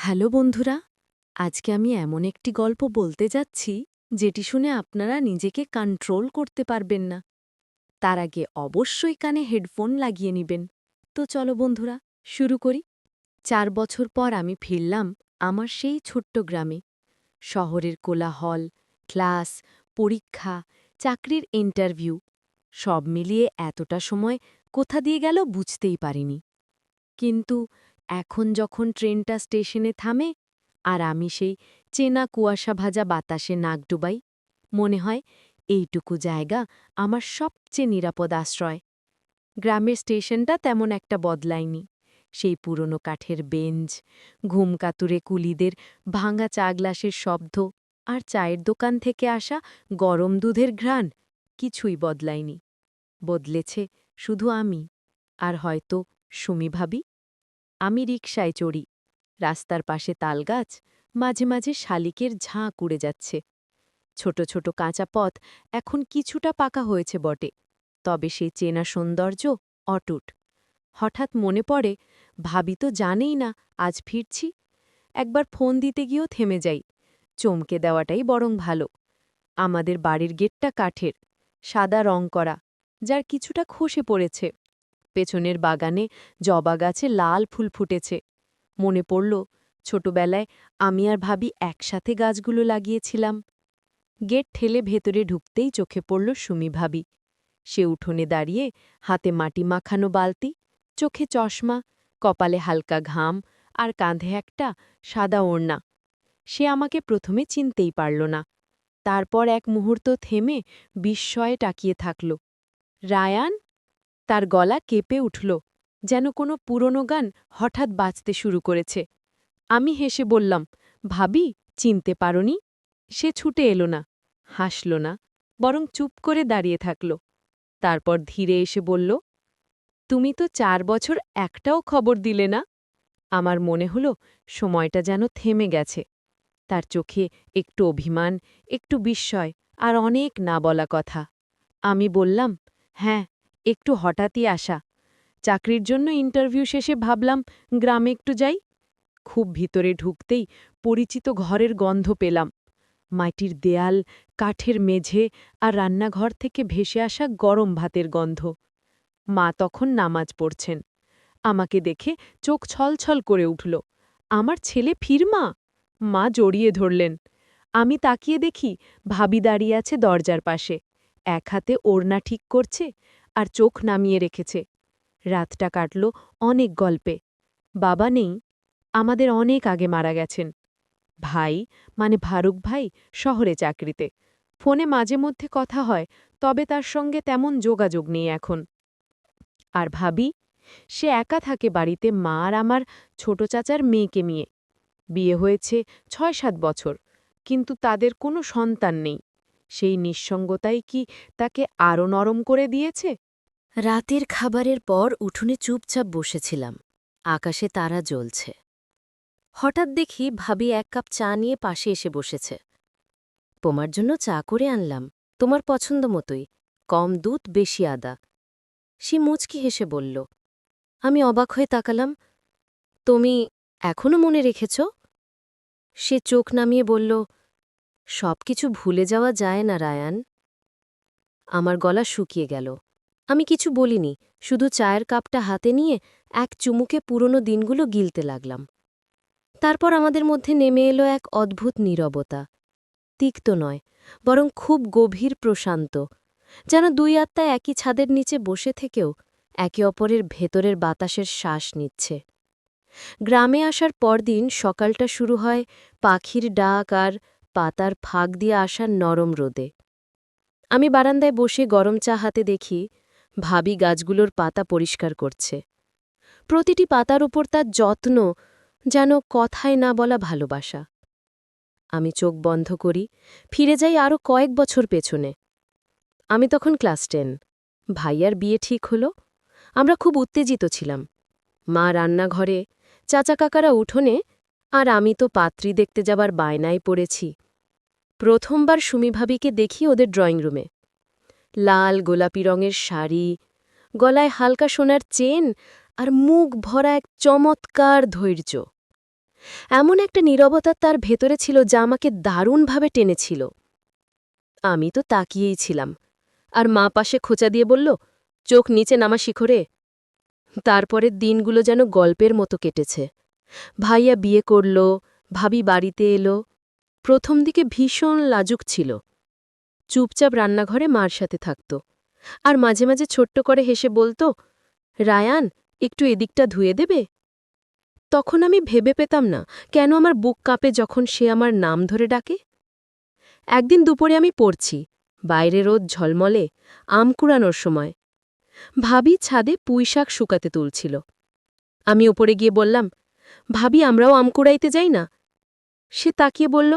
Hello বন্ধুরা, আজকে আমি এমন একটি গল্প বলতে যাচ্ছি যেটি শুনে আপনারা নিজেকে কন্ট্রোল করতে পারবেন না। তার আগে অবশ্যই কানে হেডফোন লাগিয়ে নিবেন। তো চলো বন্ধুরা, শুরু করি। 4 বছর পর আমি ফিরলাম আমার সেই ছোট্ট গ্রামে। শহরের কোলাহল, ক্লাস, পরীক্ষা, চাকরির ইন্টারভিউ সব মিলিয়ে এতটা সময় কোথা দিয়ে গেল বুঝতেই পারিনি। কিন্তু এখন যখন ট্রেনটা স্টেশনে থামে আর আমি সেই চেনা কুয়াশা ভাজা বাতাসে নাক ডুবাই, মনে হয় এইটুকু জায়গা আমার সবচেয়ে নিরাপদ আশ্রয়। গ্রামের স্টেশনটা তেমন একটা বদলায়নি। সেই পুরনো কাঠের বেঞ্চ, ঘুমকাতুরে কুলিদের ভাঙা চা গ্লাসের শব্দ আর চায়ের দোকান থেকে আসা গরম দুধের ঘ্রাণ কিছুই বদলায়নি। বদলেছে শুধু আমি আর হয়তো সুমি ভাবি। আমি রিকশায় চড়ি। রাস্তার পাশে তালগাছ, মাঝে মাঝে শালিকের ঝাঁক উড়ে যাচ্ছে। ছোট ছোট কাঁচা পথ এখন কিছুটা পাকা হয়েছে বটে, তবে সেই চেনা সৌন্দর্য অটুট। হঠাৎ মনে পড়ে, ভাবি তো জানেই না আজ ফিরছি। একবার ফোন দিতে গিয়েও থেমে যাই। চমকে দেওয়াটাই বরং ভালো। আমাদের বাড়ির গেটটা কাঠের, সাদা রং করা, যার কিছুটা খসে পড়েছে। পেছনের বাগানে জবা গাছে লাল ফুল ফুটেছে। মনে পড়ল ছোটবেলায় আমি আর ভাবি একসাথে গাছগুলো লাগিয়েছিলাম। গেট ঠেলে ভেতরে ঢুকতেই চোখে পড়ল সুমি ভাবি। সে উঠোনে দাঁড়িয়ে, হাতে মাটি মাখানো বালতি, চোখে চশমা, কপালে হালকা ঘাম আর কাঁধে একটা সাদা ওড়না। সে আমাকে প্রথমে চিনতেই পারল না। তারপর এক মুহূর্ত থেমে বিস্ময়ে তাকিয়ে থাকল। রায়ান! তার গলা কেঁপে উঠল, যেন কোনো পুরনো গান হঠাৎ বাজতে শুরু করেছে। আমি হেসে বললাম, ভাবি, চিনতে পারোনি? সে ছুটে এলো না, হাসল না, বরং চুপ করে দাঁড়িয়ে থাকল। তারপর ধীরে এসে বলল, তুমি তো 4 বছর একটাও খবর দিলে না। আমার মনে হল সময়টা যেন থেমে গেছে। তার চোখে একটু অভিমান, একটু বিস্ময় আর অনেক না বলা কথা। আমি বললাম, হ্যাঁ, একটু হঠাৎই আসা। চাকরির জন্য ইন্টারভিউ শেষে ভাবলাম গ্রামে একটু যাই। খুব ভিতরে ঢুকতেই পরিচিত ঘরের গন্ধ পেলাম। মাটির দেয়াল, কাঠের মেঝে আর রান্নাঘর থেকে ভেসে আসা গরম ভাতের গন্ধ। মা তখন নামাজ পড়ছেন। আমাকে দেখে চোখ ছলছল করে উঠল। আমার ছেলে ফিরমা! মা জড়িয়ে ধরলেন। আমি তাকিয়ে দেখি ভাবি দাঁড়িয়ে আছে দরজার পাশে, এক হাতে ওড়না ঠিক করছে আর চোখ নামিয়ে রেখেছে। রাতটা কাটল অনেক গল্পে। বাবা নেই, আমাদের অনেক আগে মারা গেছেন। ভাই, মানে ফারুক ভাই, শহরে চাকরিতে। ফোনে মাঝে মধ্যে কথা হয়, তবে তার সঙ্গে তেমন যোগাযোগ নেই এখন। আর ভাবি, সে একা থাকে বাড়িতে মা আর আমার ছোট চাচার মেয়েকে নিয়ে। বিয়ে হয়েছে ৬-৭ বছর, কিন্তু তাদের কোনো সন্তান নেই। সেই নিঃসঙ্গতাই কি তাকে আরও নরম করে দিয়েছে? রাতের খাবারের পর উঠোনে চুপচাপ বসেছিলাম। আকাশে তারা জ্বলছে। হঠাৎ দেখি ভাবি এক কাপ চা নিয়ে পাশে এসে বসেছে। তোমার জন্য চা করে আনলাম, তোমার পছন্দ মতোই, কম দুধ বেশি আদা। সে মুচকি হেসে বলল। আমি অবাক হয়ে তাকালাম। তুমি এখনো মনে রেখেছ? সে চোখ নামিয়ে বলল, সবকিছু ভুলে যাওয়া যায় না রায়ান। আমার গলা শুকিয়ে গেল। আমি কিছু বলিনি, শুধু চায়ের কাপটা হাতে নিয়ে এক চুমুকে পুরনো দিনগুলো গিলতে লাগলাম। তারপর আমাদের মধ্যে নেমে এলো এক অদ্ভুত নীরবতা। তিক্ত নয়, বরং খুব গভীর প্রশান্ত, যেন দুই আত্মা একই ছাদের নিচে বসে থেকেও একে অপরের ভেতরের বাতাসের শ্বাস নিচ্ছে। গ্রামে আসার পরদিন সকালটা শুরু হয় পাখির ডাক আর পাতার ফাঁক দিয়ে আসার নরম রোদে। আমি বারান্দায় বসে গরম চা হাতে দেখি ভাবি গাছগুলোর পাতা পরিষ্কার করছে। প্রতিটি পাতার উপর তার যত্ন, যেন কথায় না বলা ভালোবাসা। আমি চোখ বন্ধ করি, ফিরে যাই আরও কয়েক বছর পেছনে। আমি তখন ক্লাস 10। ভাইয়ার বিয়ে ঠিক হলো। আমরা খুব উত্তেজিত ছিলাম। মা রান্নাঘরে, চাচা কাকারা উঠোনে, আর আমি তো পাত্রী দেখতে যাবার বায়নায় পড়েছি। প্রথমবার সুমি ভাবিকে দেখি ওদের ড্রয়িং রুমে। লাল গোলাপি রঙের শাড়ি, গলায় হালকা সোনার চেন আর মুখ ভরা এক চমৎকার ধৈর্য। এমন একটা নীরবতা তার ভেতরে ছিল যা আমাকে দারুণভাবে টেনেছিল। আমি তো তাকিয়েই ছিলাম, আর মা পাশে খোঁচা দিয়ে বলল, চোখ নিচে নামা শিখো রে। তারপরের দিনগুলো যেন গল্পের মতো কেটেছে। ভাইয়া বিয়ে করল, ভাবি বাড়িতে এলো। প্রথম দিকে ভীষণ লাজুক ছিল, চুপচাপ রান্নাঘরে মার সাথে থাকত, আর মাঝে মাঝে ছোট্ট করে হেসে বলতো, রায়ান, একটু এদিকটা ধুয়ে দেবে। তখন আমি ভেবে পেতাম না কেন আমার বুক কাঁপে যখন সে আমার নাম ধরে ডাকে। একদিন দুপুরে আমি পড়ছি, বাইরে রোদ ঝলমলে, আম কুড়ানোর সময়। ভাবি ছাদে পুঁইশাক শুকাতে তুলছিল। আমি উপরে গিয়ে বললাম, ভাবি, আমরাও আম কুড়াইতে যাই না? সে তাকিয়ে বলল,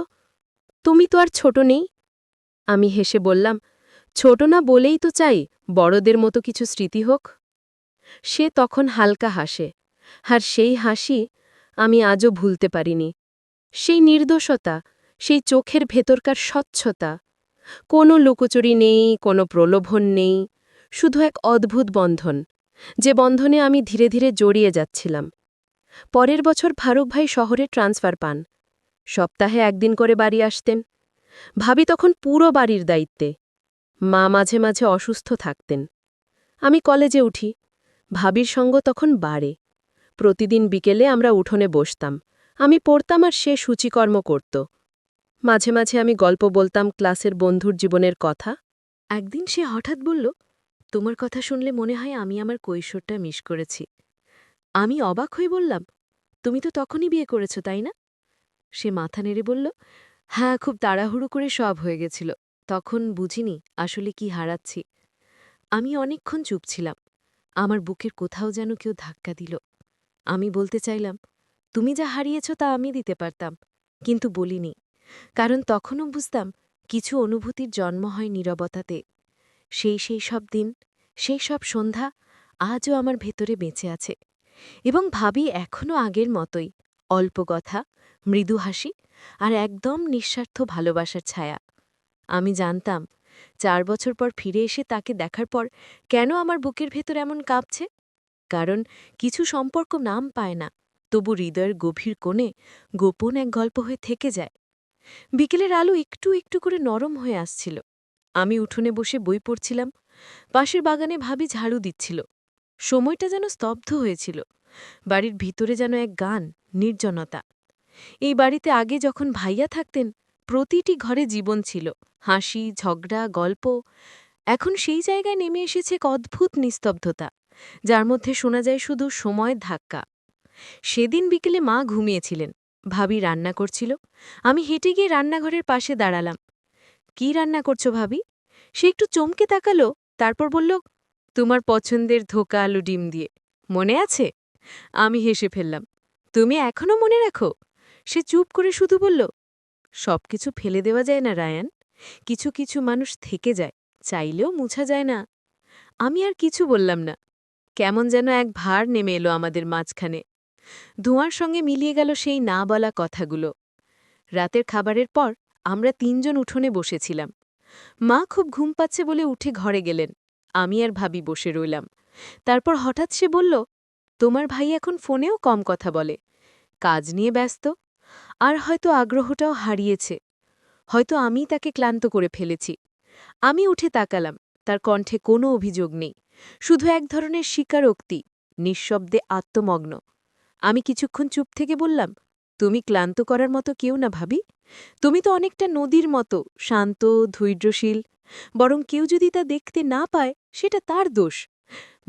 তুমি তো আর ছোট নেই। আমি হেসে বললাম, ছোট না বলেই তো চাই বড়দের মতো কিছু স্মৃতি হোক। সে তখন হালকা হাসে, আর সেই হাসি আমি আজও ভুলতে পারিনি। সেই নির্দোষতা, সেই চোখের ভেতরকার স্বচ্ছতা, কোনো লুকোচুরি নেই, কোনো প্রলোভন নেই, শুধু এক অদ্ভুত বন্ধন, যে বন্ধনে আমি ধীরে ধীরে জড়িয়ে যাচ্ছিলাম। পরের বছর ফারুক ভাই শহরে ট্রান্সফার পান। সপ্তাহে একদিন করে বাড়ি আসতেন। ভাবি তখন পুরো বাড়ির দায়িত্বে। মা মাঝে মাঝে অসুস্থ থাকতেন। আমি কলেজে উঠি। ভাবির সঙ্গ তখন বাড়ে। প্রতিদিন বিকেলে আমরা উঠোনে বসতাম। আমি পড়তাম আর সে সূচিকর্ম করত। মাঝে মাঝে আমি গল্প বলতাম ক্লাসের বন্ধুর জীবনের কথা। একদিন সে হঠাৎ বলল, তোমার কথা শুনলে মনে হয় আমি আমার কৈশোরটা মিস করেছি। আমি অবাক হয়ে বললাম, তুমি তো তখনই বিয়ে করেছ, তাই না? সে মাথা নেড়ে বলল, হ্যাঁ, খুব তাড়াহুড়ো করে সব হয়ে গেছিল। তখন বুঝিনি আসলে কি হারাচ্ছি। আমি অনেকক্ষণ চুপ ছিলাম। আমার বুকের কোথাও যেন কেউ ধাক্কা দিল। আমি বলতে চাইলাম, তুমি যা হারিয়েছ তা আমি দিতে পারতাম, কিন্তু বলিনি, কারণ তখনও বুঝতাম কিছু অনুভূতির জন্ম হয় নীরবতাতে। সেই সব দিন, সেই সব সন্ধ্যা আজও আমার ভেতরে বেঁচে আছে, এবং ভাবি এখনও আগের মতোই, অল্প কথা, মৃদু হাসি, আর একদম নিঃস্বার্থ ভালোবাসার ছায়া। আমি জানতাম 4 বছর পর ফিরে এসে তাকে দেখার পর কেন আমার বুকের ভেতর এমন কাঁপছে। কারণ কিছু সম্পর্ক নাম পায় না, তবু হৃদয়ের গভীর কোণে গোপন এক গল্প হয়ে থেকে যায়। বিকেলের আলো একটু একটু করে নরম হয়ে আসছিল। আমি উঠোনে বসে বই পড়ছিলাম। পাশের বাগানে ভাবি ঝাড়ু দিচ্ছিল। সময়টা যেন স্তব্ধ হয়েছিল। বাড়ির ভিতরে যেন এক গান, নির্জনতা। এই বাড়িতে আগে যখন ভাইয়া থাকতেন, প্রতিটি ঘরে জীবন ছিল, হাসি, ঝগড়া, গল্প। এখন সেই জায়গায় নেমে এসেছে এক অদ্ভুত নিস্তব্ধতা, যার মধ্যে শোনা যায় শুধু সময়ের ধাক্কা। সেদিন বিকেলে মা ঘুমিয়েছিলেন। ভাবি রান্না করছিল। আমি হেঁটে গিয়ে রান্নাঘরের পাশে দাঁড়ালাম। কি রান্না করছো ভাবি? সে একটু চমকে তাকালো, তারপর বলল, তোমার পছন্দের ধোকা আলু ডিম দিয়ে। মনে আছে? আমি হেসে ফেললাম। তুমি এখনো মনে রাখো? সে চুপ করে শুধু বলল, সবকিছু ফেলে দেওয়া যায় না রায়ান, কিছু কিছু মানুষ থেকে যায়, চাইলেও মুছা যায় না। আমি আর কিছু বললাম না। কেমন যেন এক ভার নেমে এলো আমাদের মাঝখানে। ধোঁয়ার সঙ্গে মিলিয়ে গেল সেই না বলা কথাগুলো। রাতের খাবারের পর আমরা 3জন উঠোনে বসেছিলাম। মা খুব ঘুম পাচ্ছে বলে উঠে ঘরে গেলেন। আমি আর ভাবি বসে রইলাম। তারপর হঠাৎ সে বলল, তোমার ভাই এখন ফোনেও কম কথা বলে, কাজ নিয়ে ব্যস্ত, আর হয়তো আগ্রহটাও হারিয়েছে। হয়তো আমি তাকে ক্লান্ত করে ফেলেছি। আমি উঠে তাকালাম। তার কণ্ঠে কোনো অভিযোগ নেই, শুধু এক ধরনের স্বীকারোক্তি, নিঃশব্দে আত্মমগ্ন। আমি কিছুক্ষণ চুপ থেকে বললাম, তুমি ক্লান্ত করার মতো কেউ না ভাবি। তুমি তো অনেকটা নদীর মতো, শান্ত, ধৈর্যশীল। বরং কেউ যদি তা দেখতে না পায়, সেটা তার দোষ।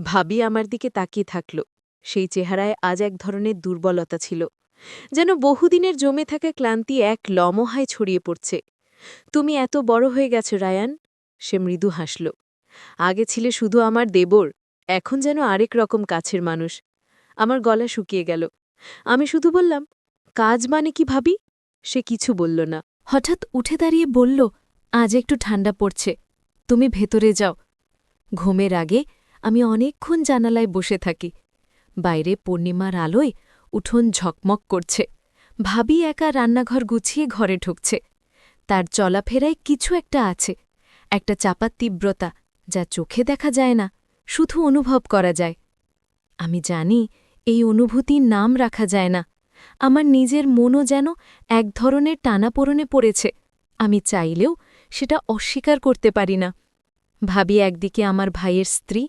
ভাবি আমার দিকে তাকিয়ে থাকল। সেই চেহারায় আজ এক ধরনের দুর্বলতা ছিল, যেন বহুদিনের জমে থাকা ক্লান্তি এক লমহায় ছড়িয়ে পড়ছে। তুমি এত বড় হয়ে গেছ রায়ান। সে মৃদু হাসল। আগে ছিলে শুধু আমার দেবর, এখন যেন আরেক রকম কাছের মানুষ। আমার গলা শুকিয়ে গেল। আমি শুধু বললাম, কাজ মানে কি ভাবি? সে কিছু বলল না। হঠাৎ উঠে দাঁড়িয়ে বলল, আজ একটু ঠান্ডা পড়ছে, তুমি ভেতরে যাও। ঘুমের আগে আমি অনেকক্ষণ জানালায় বসে থাকি। বাইরে পূর্ণিমার আলোয় উঠোন ঝকমক করছে। ভাবি একা রান্নাঘর গুছিয়ে ঘরে ঢুকছে। তার চলাফেরায় কিছু একটা আছে, একটা চাপা তীব্রতা, যা চোখে দেখা যায় না, শুধু অনুভব করা যায়। আমি জানি এই অনুভূতির নাম রাখা যায় না, আমার নিজের মনও যেন এক ধরনের টানাপোড়েনে পড়েছে। আমি চাইলেও সেটা অস্বীকার করতে পারি না। ভাবি একদিকে আমার ভাইয়ের স্ত্রী,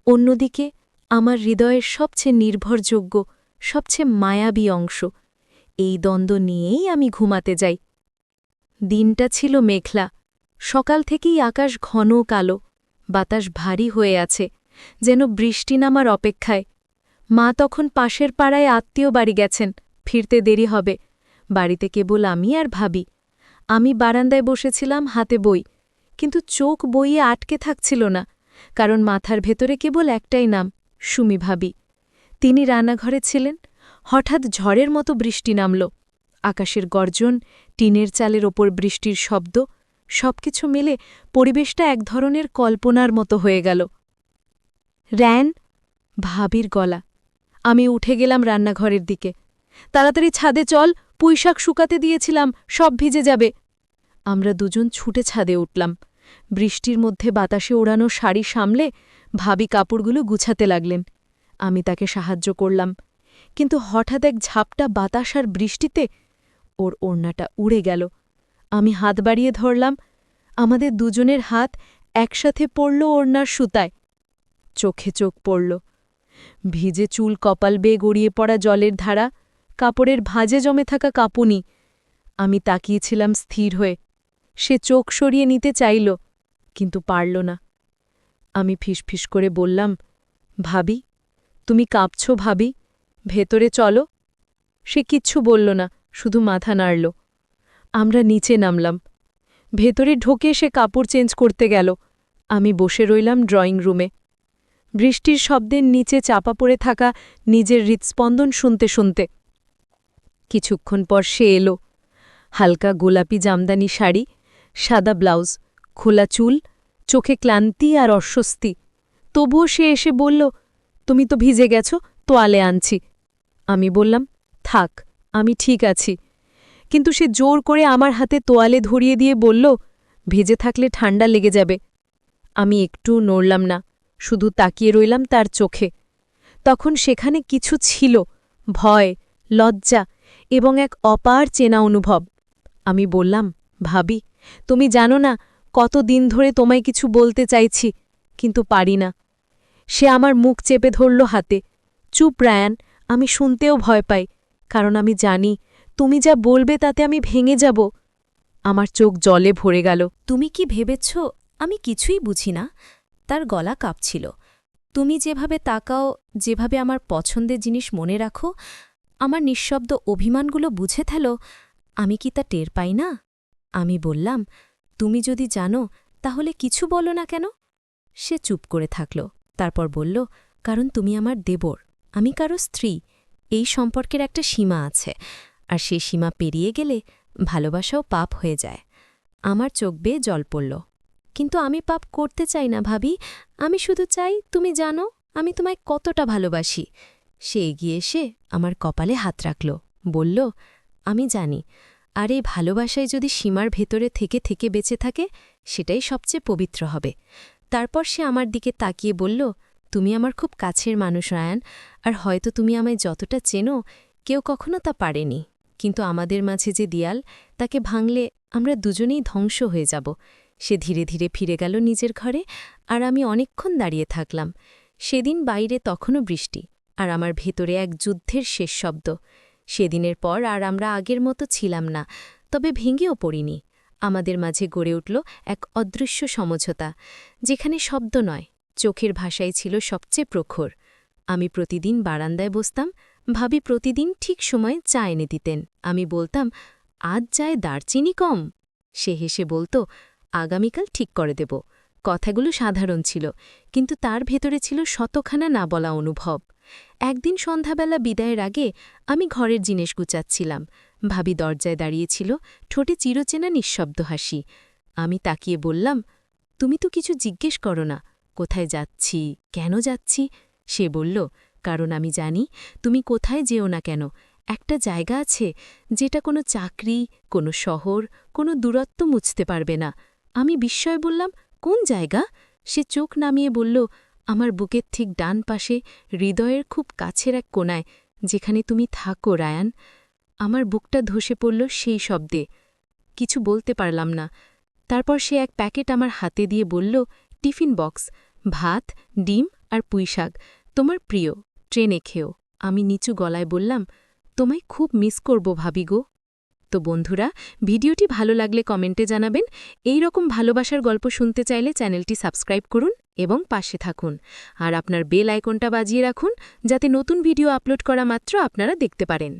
অন্যদিকে আমার হৃদয়ের সবচেয়ে নির্ভরযোগ্য, সবচেয়ে মায়াবী অংশ। এই দ্বন্দ্ব নিয়েই আমি ঘুমাতে যাই। দিনটা ছিল মেঘলা। সকাল থেকেই আকাশ ঘন কালো, বাতাস ভারী হয়ে আছে, যেন বৃষ্টি নামার অপেক্ষায়। মা তখন পাশের পাড়ায় আত্মীয় বাড়ি গেছেন, ফিরতে দেরি হবে। বাড়িতে কেবল আমি আর ভাবি। আমি বারান্দায় বসেছিলাম, হাতে বই, কিন্তু চোখ বইয়ে আটকে থাকছিল না, কারণ মাথার ভেতরে কেবল একটাই নাম, সুমি ভাবি। তিনি রান্নাঘরে ছিলেন। হঠাৎ ঝড়ের মতো বৃষ্টি নামল। আকাশের গর্জন, টিনের চালের ওপর বৃষ্টির শব্দ, সবকিছু মিলে পরিবেশটা এক ধরনের কল্পনার মতো হয়ে গেল। র‍্যান, ভাবির গলা। আমি উঠে গেলাম রান্নাঘরের দিকে। তাড়াতাড়ি ছাদে চল, পুঁইশাক শুকাতে দিয়েছিলাম, সব ভিজে যাবে। আমরা দুজন ছুটে ছাদে উঠলাম। বৃষ্টির মধ্যে বাতাসে ওড়ানো শাড়ি সামলে ভাবি কাপড়গুলো গুছাতে লাগলেন। আমি তাকে সাহায্য করলাম, কিন্তু হঠাৎ এক ঝাপটা বাতাস আর বৃষ্টিতে ওর ওড়নাটা উড়ে গেল। আমি হাত বাড়িয়ে ধরলাম। আমাদের দুজনের হাত একসাথে পড়ল ওড়নার সুতায়। চোখে চোখ পড়ল। ভিজে চুল কপাল বেয়ে গড়িয়ে পড়া জলের ধারা, কাপড়ের ভাঁজে জমে থাকা কাঁপুনি। আমি তাকিয়েছিলাম স্থির হয়ে। সে চোখ সরিয়ে নিতে চাইল, কিন্তু পারল না। আমি ফিসফিস করে বললাম, ভাবি, তুমি কাঁপছ ভাবি, ভেতরে চলো। সে কিচ্ছু বলল না, শুধু মাথা নাড়ল। আমরা নিচে নামলাম। ভেতরে ঢোকে সে কাপড় চেঞ্জ করতে গেল। আমি বসে রইলাম ড্রয়িং রুমে, বৃষ্টির শব্দের নিচে চাপা পড়ে থাকা নিজের হৃৎস্পন্দন শুনতে শুনতে। কিছুক্ষণ পর সে এলো। হালকা গোলাপি জামদানি শাড়ি, সাদা ব্লাউজ, খোলা চুল, চোখে ক্লান্তি আর অস্বস্তি। তবুও সে এসে বলল, তুমি তো ভিজে গেছ, তোয়ালে আনছি। আমি বললাম, থাক, আমি ঠিক আছি। কিন্তু সে জোর করে আমার হাতে তোয়ালে ধরিয়ে দিয়ে বলল, ভিজে থাকলে ঠান্ডা লেগে যাবে। আমি একটু নড়লাম না, শুধু তাকিয়ে রইলাম তার চোখে। তখন সেখানে কিছু ছিল, ভয়, লজ্জা এবং এক অপার চেনা অনুভব। আমি বললাম, ভাবি, তুমি জানো না কত দিন ধরে তোমায় কিছু বলতে চাইছি, কিন্তু পারি না। সে আমার মুখ চেপে ধরল হাতে। চুপ রায়ান, আমি শুনতেও ভয় পাই, কারণ আমি জানি তুমি যা বলবে তাতে আমি ভেঙে যাব। আমার চোখ জলে ভরে গেল। তুমি কি ভেবেছ আমি কিছুই বুঝি না? তার গলা কাঁপছিল। তুমি যেভাবে তাকাও, যেভাবে আমার পছন্দের জিনিস মনে রাখো, আমার নিঃশব্দ অভিমানগুলো বুঝে ফেলো, আমি কি তা টের পাই না? আমি বললাম, তুমি যদি জানো তাহলে কিছু বলো না কেন? সে চুপ করে থাকল, তারপর বলল, কারণ তুমি আমার দেবর, আমি কারো স্ত্রী। এই সম্পর্কের একটা সীমা আছে, আর সেই সীমা পেরিয়ে গেলে ভালোবাসাও পাপ হয়ে যায়। আমার চোখ বেয়ে জল পড়ল। কিন্তু আমি পাপ করতে চাই না ভাবি, আমি শুধু চাই তুমি জানো আমি তোমায় কতটা ভালোবাসি। সে এগিয়ে এসে আমার কপালে হাত রাখল, বলল, আমি জানি, আর এই ভালোবাসায় যদি সীমার ভেতরে থেকে থেকে বেঁচে থাকে, সেটাই সবচেয়ে পবিত্র হবে। তারপর সে আমার দিকে তাকিয়ে বলল, তুমি আমার খুব কাছের মানুষ রায়ান, আর হয়তো তুমি আমায় যতটা চেনো কেউ কখনো তা পারেনি। কিন্তু আমাদের মাঝে যে দেয়াল, তাকে ভাঙলে আমরা দুজনেই ধ্বংস হয়ে যাব। সে ধীরে ধীরে ফিরে গেল নিজের ঘরে, আর আমি অনেকক্ষণ দাঁড়িয়ে থাকলাম। সেদিন বাইরে তখনও বৃষ্টি, আর আমার ভেতরে এক যুদ্ধের শেষ শব্দ। সেদিনের পর আর আমরা আগের মতো ছিলাম না, তবে ভেঙেও পড়িনি। আমাদের মাঝে গড়ে উঠল এক অদৃশ্য সমঝোতা, যেখানে শব্দ নয়, চোখের ভাষাই ছিল সবচেয়ে প্রখর। আমি প্রতিদিন বারান্দায় বসতাম, ভাবি প্রতিদিন ঠিক সময়ে চা এনে দিতেন। আমি বলতাম, আজ চায় দারচিনি কম। সে হেসে বলত, আগামীকাল ঠিক করে দেব। কথাগুলো সাধারণ ছিল, কিন্তু তার ভেতরে ছিল শতখানা না বলা অনুভব। একদিন সন্ধ্যাবেলা বিদায়ের আগে আমি ঘরের জিনিস গুছাচ্ছিলাম। ভাবি দরজায় দাঁড়িয়েছিল, ঠোঁটে চিরচেনা নিঃশব্দ হাসি। আমি তাকিয়ে বললাম, তুমি তো কিছু জিজ্ঞেস করো না, কোথায় যাচ্ছি, কেন যাচ্ছি? সে বলল, কারণ আমি জানি তুমি কোথায় যেও না কেন, একটা জায়গা আছে যেটা কোনো চাকরি, কোনো শহর, কোনো দূরত্ব মুছতে পারবে না। আমি বিস্ময়ে বললাম, কোন জায়গা? সে চোখ নামিয়ে বলল, আমার বুকের ঠিক ডান পাশে, হৃদয়ের খুব কাছের এক কোণায়, যেখানে তুমি থাকো রায়ান। আমার বুকটা ধসে পড়ল সেই শব্দে। কিছু বলতে পারলাম না। তারপর সে এক প্যাকেট আমার হাতে দিয়ে বলল, টিফিন বক্স, ভাত, ডিম আর পুঁইশাক, তোমার প্রিয়, ট্রেনে খেও। আমি নিচু গলায় বললাম, তোমায় খুব মিস করব ভাবি গো। তো বন্ধুরা, ভিডিওটি ভালো লাগলে কমেন্টে জানাবেন। এই রকম ভালোবাসার গল্প শুনতে চাইলে চ্যানেলটি সাবস্ক্রাইব করুন এবং পাশে থাকুন। আর আপনার বেল আইকনটা বাজিয়ে রাখুন, যাতে নতুন ভিডিও আপলোড করা মাত্র আপনারা দেখতে পারেন।